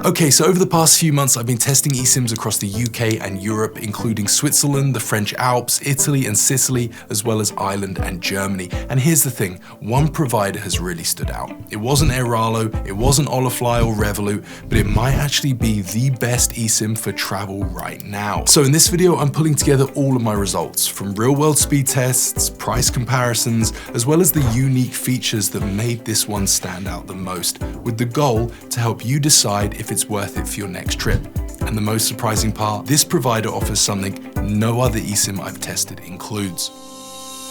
Okay, so over the past few months, I've been testing eSIMs across the UK and Europe, including Switzerland, the French Alps, Italy and Sicily, as well as Ireland and Germany. And here's the thing, one provider has really stood out. It wasn't Airalo, it wasn't Holafly or Revolut, but it might actually be the best eSIM for travel right now. So in this video, I'm pulling together all of my results, from real-world speed tests, price comparisons, as well as the unique features that made this one stand out the most, with the goal to help you decide if it's worth it for your next trip. And the most surprising part, this provider offers something no other eSIM I've tested includes.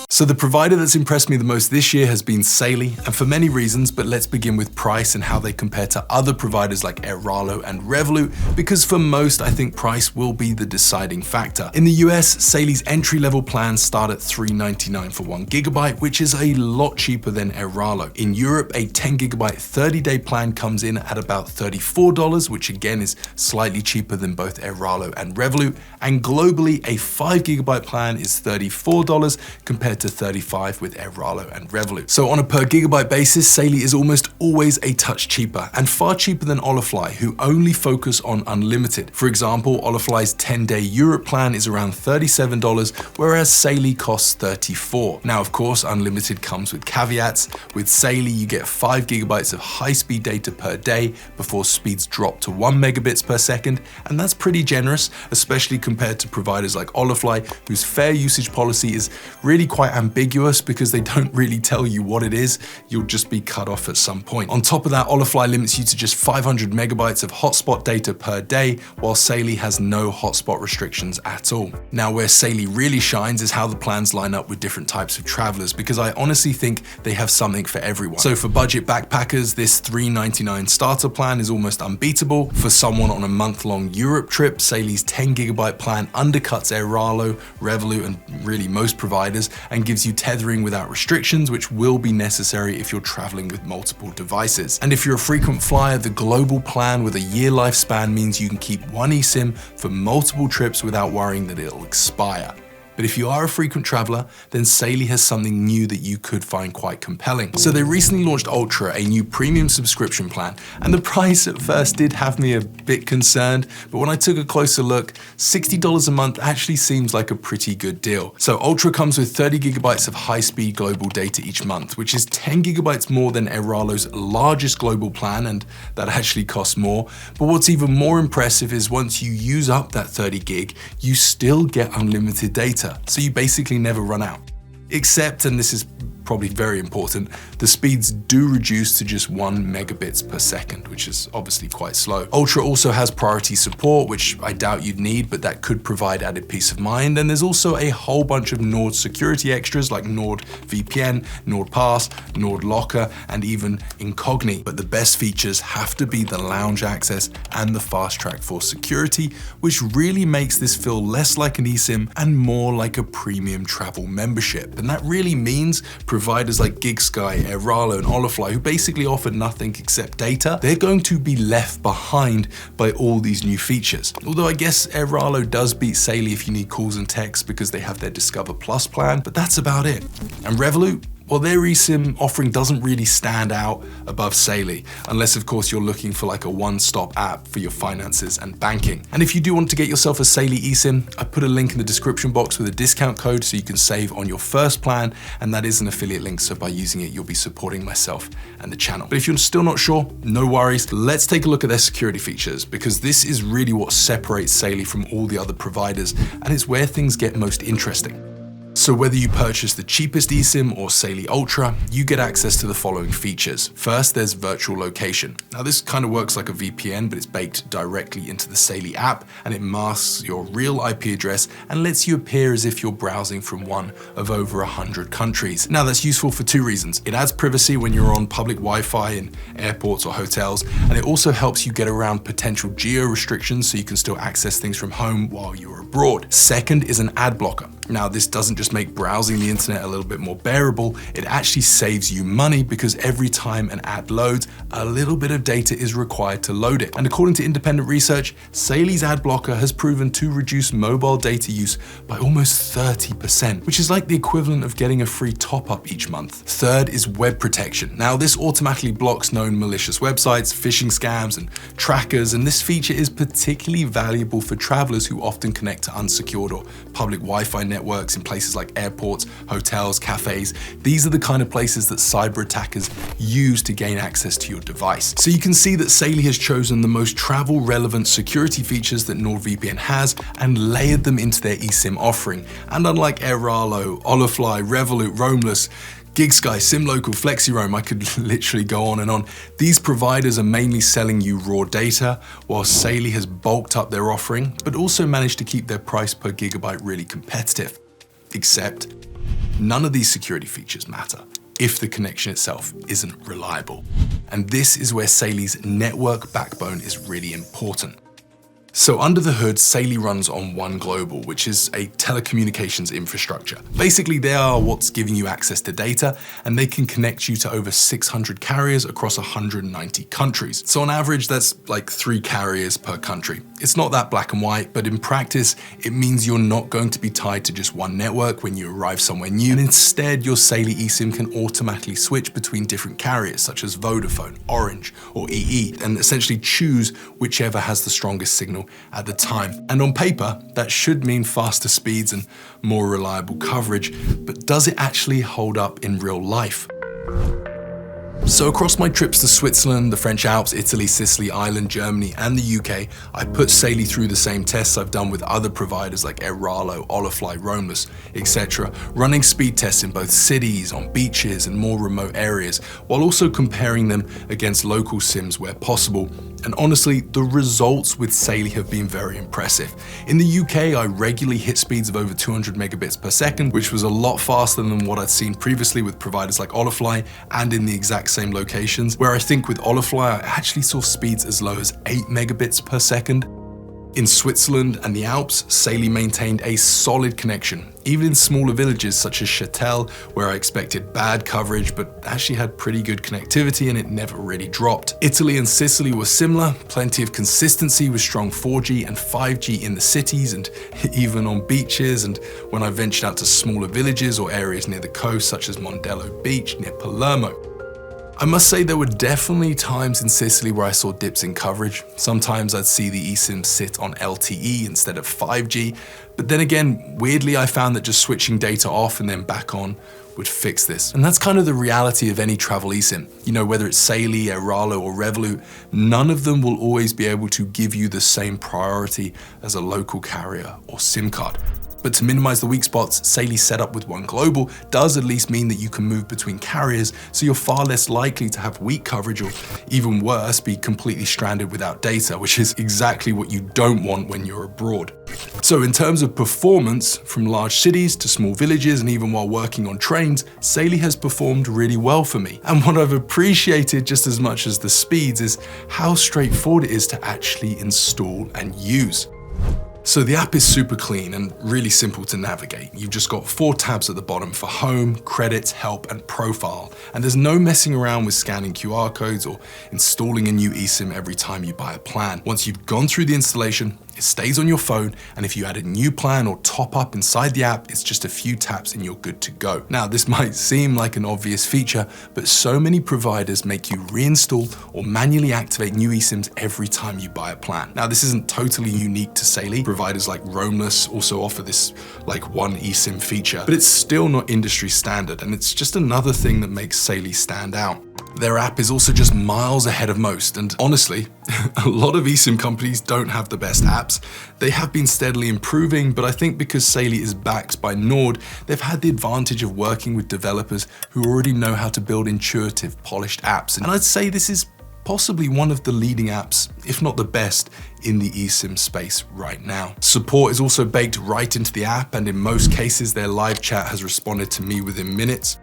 So the provider that's impressed me the most this year has been Saily, and for many reasons, but let's begin with price and how they compare to other providers like Airalo and Revolut, because for most, I think price will be the deciding factor. In the US, Saily's entry-level plans start at $3.99 for 1 GB, which is a lot cheaper than Airalo. In Europe, a 10 GB 30-day plan comes in at about $34, which again is slightly cheaper than both Airalo and Revolut, and globally, a 5 GB plan is $34 compared to $35 with Airalo and Revolut. So on a per gigabyte basis, Saily is almost always a touch cheaper, and far cheaper than Holafly, who only focus on unlimited. For example, Holafly's 10-day Europe plan is around $37, whereas Saily costs $34. Now, of course, unlimited comes with caveats. With Saily, you get 5 GB of high-speed data per day before speeds drop to 1 megabits per second, and that's pretty generous, especially compared to providers like Holafly, whose fair usage policy is really quite ambiguous because they don't really tell you what it is. You'll just be cut off at some point. On top of that, Holafly limits you to just 500 megabytes of hotspot data per day, while Saily has no hotspot restrictions at all. Now, where Saily really shines is how the plans line up with different types of travelers, because I honestly think they have something for everyone. So for budget backpackers, this $3.99 starter plan is almost unbeatable. For someone on a month-long Europe trip, Saily's 10 GB plan undercuts Airalo, Revolut, and really most providers, and gives you tethering without restrictions, which will be necessary if you're traveling with multiple devices. And if you're a frequent flyer, the global plan with a year lifespan means you can keep one eSIM for multiple trips without worrying that it'll expire. But if you are a frequent traveler, then Saily has something new that you could find quite compelling. So they recently launched Ultra, a new premium subscription plan, and the price at first did have me a bit concerned, but when I took a closer look, $60 a month actually seems like a pretty good deal. So Ultra comes with 30 GB of high-speed global data each month, which is 10 GB more than Airalo's largest global plan, and that actually costs more. But what's even more impressive is once you use up that 30 gig, you still get unlimited data. So you basically never run out. Except, and this is probably very important, the speeds do reduce to just 1 megabits per second, which is obviously quite slow. Ultra also has priority support, which I doubt you'd need, but that could provide added peace of mind. And there's also a whole bunch of Nord security extras like NordVPN, NordPass, NordLocker, and even Incogni. But the best features have to be the lounge access and the fast track for security, which really makes this feel less like an eSIM and more like a premium travel membership. And that really means providers like GigSky, Airalo, and Holafly, who basically offer nothing except data, they're going to be left behind by all these new features. Although I guess Airalo does beat Saily if you need calls and texts because they have their Discover Plus plan, but that's about it. And Revolut? Well, their eSIM offering doesn't really stand out above Saily, unless of course you're looking for like a one-stop app for your finances and banking. And if you do want to get yourself a Saily eSIM, I put a link in the description box with a discount code so you can save on your first plan, and that is an affiliate link, so by using it, you'll be supporting myself and the channel. But if you're still not sure, no worries. Let's take a look at their security features, because this is really what separates Saily from all the other providers, and it's where things get most interesting. So whether you purchase the cheapest eSIM or Saily Ultra, you get access to the following features. First, there's virtual location. Now this kind of works like a VPN, but it's baked directly into the Saily app, and it masks your real IP address and lets you appear as if you're browsing from one of over 100 countries. Now that's useful for two reasons. It adds privacy when you're on public Wi-Fi in airports or hotels, and it also helps you get around potential geo restrictions so you can still access things from home while you're abroad. Second is an ad blocker. Now, this doesn't just make browsing the internet a little bit more bearable, it actually saves you money because every time an ad loads, a little bit of data is required to load it. And according to independent research, Saily's ad blocker has proven to reduce mobile data use by almost 30%, which is like the equivalent of getting a free top-up each month. Third is web protection. Now, this automatically blocks known malicious websites, phishing scams, and trackers, and this feature is particularly valuable for travelers who often connect to unsecured or public Wi-Fi networks in places like airports, hotels, cafes. These are the kind of places that cyber attackers use to gain access to your device. So you can see that Saily has chosen the most travel-relevant security features that NordVPN has and layered them into their eSIM offering. And unlike Airalo, Holafly, Revolut, Roamless, GigSky, SimLocal, FlexiRoam, I could literally go on and on. These providers are mainly selling you raw data, while Saily has bulked up their offering, but also managed to keep their price per gigabyte really competitive. Except, none of these security features matter if the connection itself isn't reliable. And this is where Saily's network backbone is really important. So under the hood, Saily runs on One Global, which is a telecommunications infrastructure. Basically, they are what's giving you access to data, and they can connect you to over 600 carriers across 190 countries. So on average, that's like 3 carriers per country. It's not that black and white, but in practice, it means you're not going to be tied to just one network when you arrive somewhere new, and instead your Saily eSIM can automatically switch between different carriers such as Vodafone, Orange, or EE, and essentially choose whichever has the strongest signal at the time. And on paper, that should mean faster speeds and more reliable coverage, but does it actually hold up in real life? So across my trips to Switzerland, the French Alps, Italy, Sicily, Ireland, Germany, and the UK, I put Saily through the same tests I've done with other providers like Airalo, Holafly, Roamless, etc., running speed tests in both cities, on beaches, and more remote areas, while also comparing them against local SIMs where possible. And honestly, the results with Saily have been very impressive. In the UK, I regularly hit speeds of over 200 megabits per second, which was a lot faster than what I'd seen previously with providers like Holafly and in the exact same locations, where I think with Holafly, I actually saw speeds as low as 8 megabits per second. In Switzerland and the Alps, Saily maintained a solid connection, even in smaller villages such as Châtel, where I expected bad coverage but actually had pretty good connectivity and it never really dropped. Italy and Sicily were similar, plenty of consistency with strong 4G and 5G in the cities and even on beaches, and when I ventured out to smaller villages or areas near the coast such as Mondello Beach near Palermo. I must say there were definitely times in Sicily where I saw dips in coverage. Sometimes I'd see the eSIM sit on LTE instead of 5G, but then again, weirdly I found that just switching data off and then back on would fix this. And that's kind of the reality of any travel eSIM. You know, whether it's Saily, Airalo, or Revolut, none of them will always be able to give you the same priority as a local carrier or SIM card. But to minimize the weak spots, Saily's setup with One Global does at least mean that you can move between carriers, so you're far less likely to have weak coverage or even worse, be completely stranded without data, which is exactly what you don't want when you're abroad. So in terms of performance, from large cities to small villages and even while working on trains, Saily has performed really well for me. And what I've appreciated just as much as the speeds is how straightforward it is to actually install and use. So the app is super clean and really simple to navigate. You've just got 4 tabs at the bottom for home, credits, help, and profile. And there's no messing around with scanning QR codes or installing a new eSIM every time you buy a plan. Once you've gone through the installation, it stays on your phone, and if you add a new plan or top up inside the app, it's just a few taps and you're good to go. Now, this might seem like an obvious feature, but so many providers make you reinstall or manually activate new eSIMs every time you buy a plan. Now, this isn't totally unique to Saily. Providers like Roamless also offer this like one eSIM feature, but it's still not industry standard, and it's just another thing that makes Saily stand out. Their app is also just miles ahead of most, and honestly, a lot of eSIM companies don't have the best apps. They have been steadily improving, but I think because Saily is backed by Nord, they've had the advantage of working with developers who already know how to build intuitive, polished apps. And I'd say this is possibly one of the leading apps, if not the best, in the eSIM space right now. Support is also baked right into the app, and in most cases, their live chat has responded to me within minutes.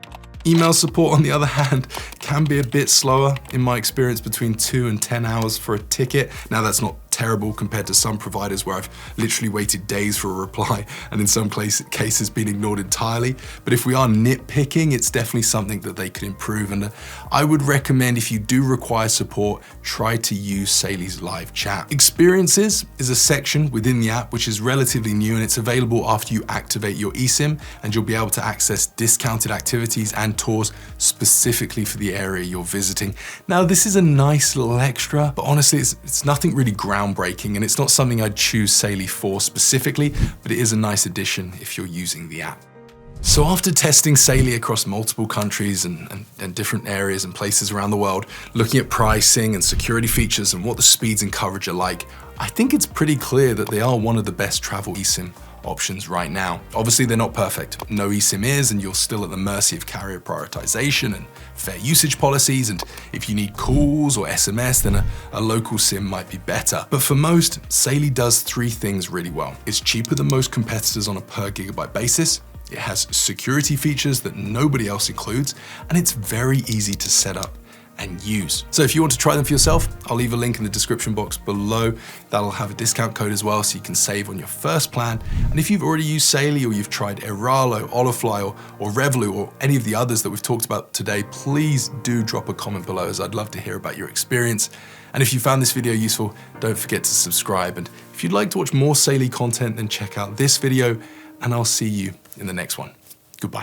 Email support, on the other hand, can be a bit slower, in my experience between 2 and 10 hours for a ticket. Now that's not terrible compared to some providers where I've literally waited days for a reply and in some cases been ignored entirely. But if we are nitpicking, it's definitely something that they could improve. And I would recommend, if you do require support, try to use Saily's live chat. Experiences is a section within the app which is relatively new, and it's available after you activate your eSIM, and you'll be able to access discounted activities and tours specifically for the area you're visiting. Now, this is a nice little extra, but honestly, it's nothing really groundbreaking, and it's not something I'd choose Saily for specifically, but it is a nice addition if you're using the app. So after testing Saily across multiple countries and different areas and places around the world, looking at pricing and security features and what the speeds and coverage are like, I think it's pretty clear that they are one of the best travel eSIM options right now. Obviously, they're not perfect. No eSIM is, and you're still at the mercy of carrier prioritization and fair usage policies. And if you need calls or SMS, then a local SIM might be better. But for most, Saily does three things really well. It's cheaper than most competitors on a per gigabyte basis. It has security features that nobody else includes, and it's very easy to set up and use. So if you want to try them for yourself, I'll leave a link in the description box below. That'll have a discount code as well, so you can save on your first plan. And if you've already used Saily, or you've tried Airalo, Holafly, or Revolut, or any of the others that we've talked about today, please do drop a comment below, as I'd love to hear about your experience. And if you found this video useful, don't forget to subscribe. And if you'd like to watch more Saily content, then check out this video, and I'll see you in the next one. Goodbye.